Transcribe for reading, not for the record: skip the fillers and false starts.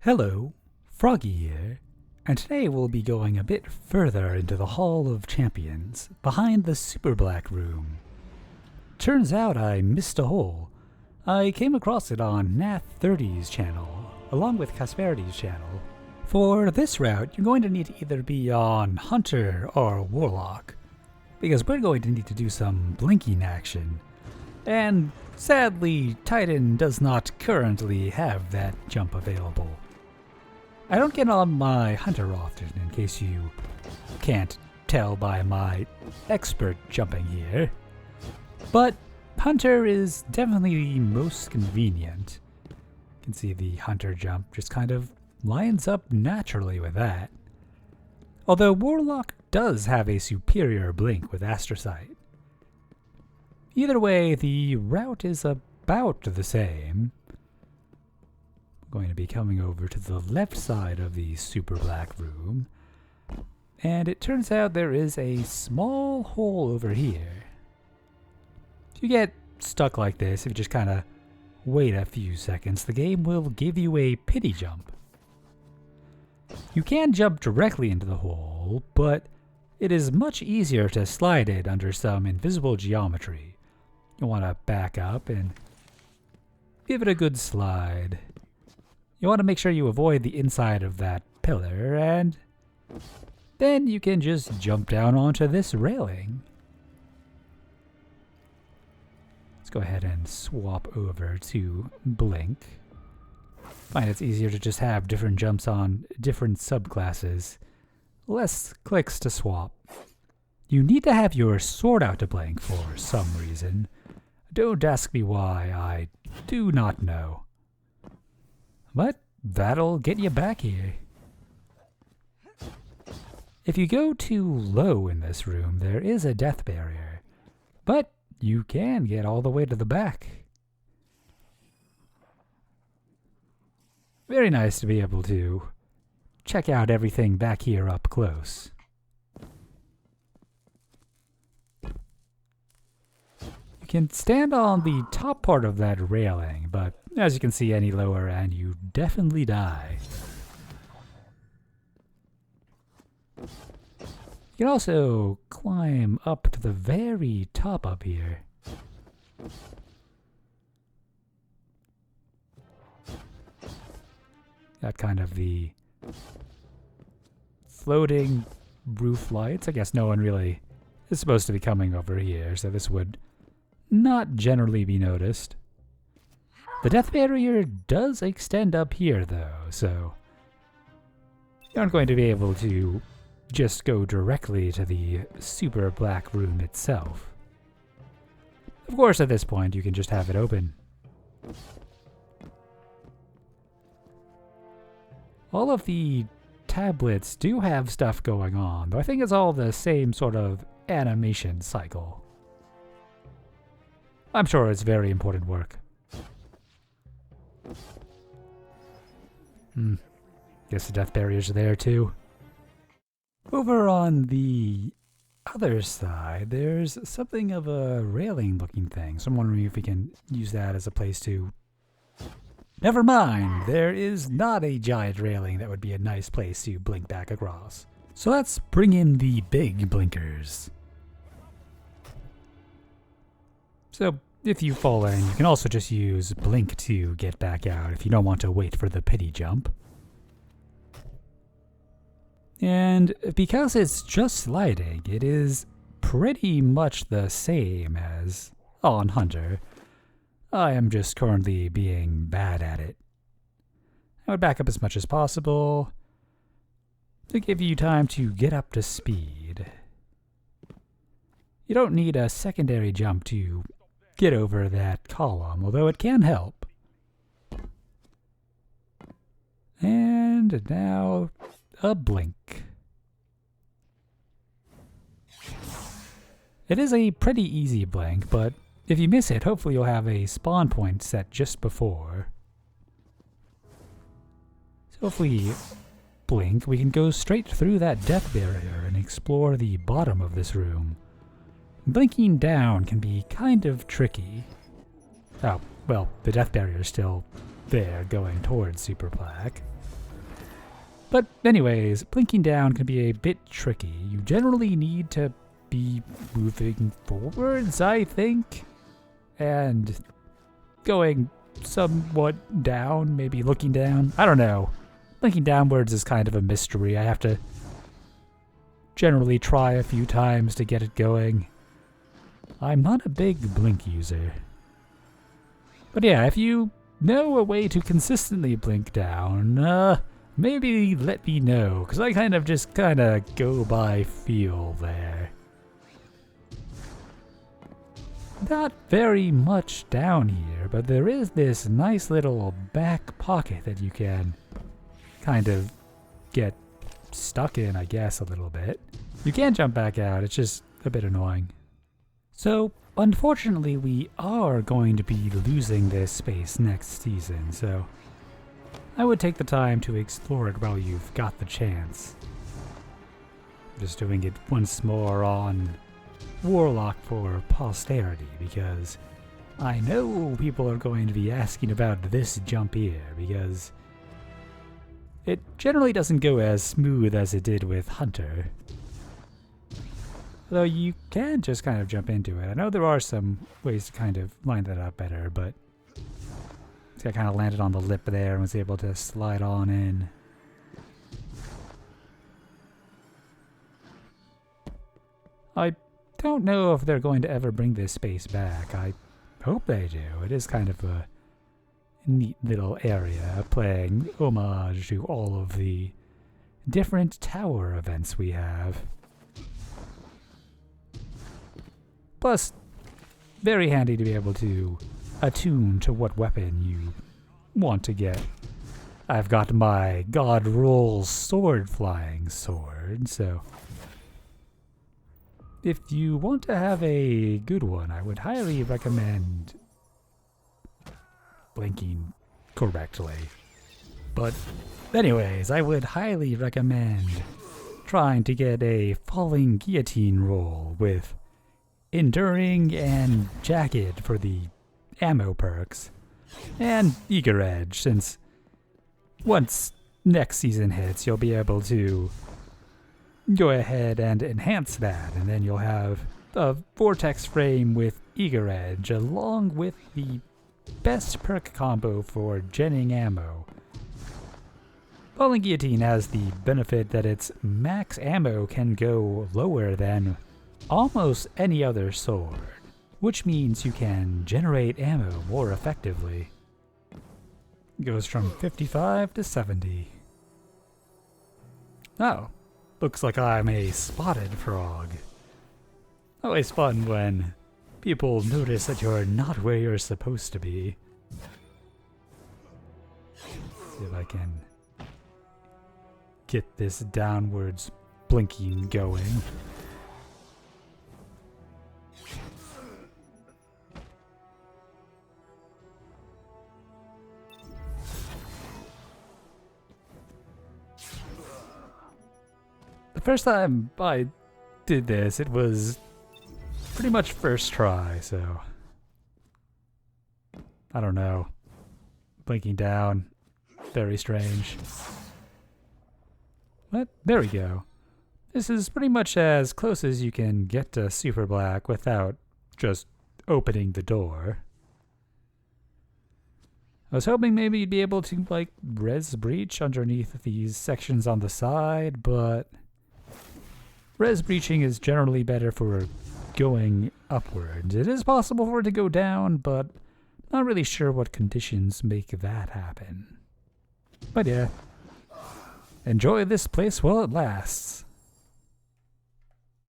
Hello, Froggy here, and today we'll be going a bit further into the Hall of Champions, behind the Superblack room. Turns out I missed a hole. I came across it on Nath30's channel, along with Casperity's channel. For this route, you're going to need to either be on Hunter or Warlock, because we're going to need to do some blinking action. And sadly, Titan does not currently have that jump available. I don't get on my Hunter often, in case you can't tell by my expert jumping here. But Hunter is definitely the most convenient. You can see the Hunter jump just kind of lines up naturally with that. Although Warlock does have a superior blink with Astrocyte. Either way, the route is about the same. I'm going to be coming over to the left side of the Superblack room, and it turns out there is a small hole over here. If you get stuck like this, if you just kind of wait a few seconds, the game will give you a pity jump. You can jump directly into the hole, but it is much easier to slide it under some invisible geometry. You want to back up and give it a good slide. You want to make sure you avoid the inside of that pillar, and then you can just jump down onto this railing. Let's go ahead and swap over to Blink. Find it's easier to just have different jumps on different subclasses. Less clicks to swap. You need to have your sword out to Blink for some reason. Don't ask me why, I do not know. But that'll get you back here. If you go too low in this room, there is a death barrier, but you can get all the way to the back. Very nice to be able to check out everything back here up close. You can stand on the top part of that railing, but as you can see any lower and you definitely die. You can also climb up to the very top up here. Got kind of the floating roof lights. I guess no one really is supposed to be coming over here, so this would not generally be noticed. The death barrier does extend up here though, so you aren't going to be able to just go directly to the Superblack room itself. Of course, at this point, you can just have it open. All of the tablets do have stuff going on, though I think it's all the same sort of animation cycle. I'm sure it's very important work. Guess the death barriers are there too. Over on the other side, there's something of a railing looking thing, so I'm wondering if we can use that as a place to... Never mind, there is not a giant railing that would be a nice place to blink back across. So let's bring in the big blinkers. So if you fall in, you can also just use Blink to get back out if you don't want to wait for the pity jump. And because it's just sliding, it is pretty much the same as on Hunter. I am just currently being bad at it. I would back up as much as possible to give you time to get up to speed. You don't need a secondary jump to get over that column, although it can help. And now a blink. It is a pretty easy blink, but if you miss it, hopefully you'll have a spawn point set just before. So if we blink, we can go straight through that death barrier and explore the bottom of this room. Blinking down can be kind of tricky. Oh, well, the death barrier is still there going towards Superblack. But anyways, blinking down can be a bit tricky. You generally need to be moving forwards, I think, and going somewhat down, maybe looking down. I don't know. Blinking downwards is kind of a mystery. I have to generally try a few times to get it going. I'm not a big blink user. But yeah, if you know a way to consistently blink down, maybe let me know, because I kind of go by feel there. Not very much down here, but there is this nice little back pocket that you can kind of get stuck in, I guess, a little bit. You can jump back out, it's just a bit annoying. So, unfortunately, we are going to be losing this space next season, so I would take the time to explore it while you've got the chance. Just doing it once more on Warlock for posterity, because I know people are going to be asking about this jump here, because it generally doesn't go as smooth as it did with Hunter. Though you can just kind of jump into it. I know there are some ways to kind of line that up better, but I kind of landed on the lip there and was able to slide on in. I don't know if they're going to ever bring this space back. I hope they do. It is kind of a neat little area, playing homage to all of the different tower events we have. Plus, very handy to be able to attune to what weapon you want to get. I've got my God Rolls sword flying sword, so if you want to have a good one, I would highly recommend blinking correctly. But anyways, I would highly recommend trying to get a falling guillotine roll with enduring and jacket for the ammo perks, and eager edge, since once next season hits, you'll be able to go ahead and enhance that, and then you'll have a vortex frame with eager edge, along with the best perk combo for genning ammo. Falling Guillotine has the benefit that its max ammo can go lower than almost any other sword, which means you can generate ammo more effectively. It goes from 55 to 70. Oh, looks like I'm a spotted frog. Always fun when people notice that you're not where you're supposed to be. See if I can get this downwards blinking going. The first time I did this, it was pretty much first try, so I don't know. Blinking down, very strange. But there we go. This is pretty much as close as you can get to Superblack without just opening the door. I was hoping maybe you'd be able to, like, res breach underneath these sections on the side, but res breaching is generally better for going upwards. It is possible for it to go down, but not really sure what conditions make that happen. But yeah, enjoy this place while it lasts.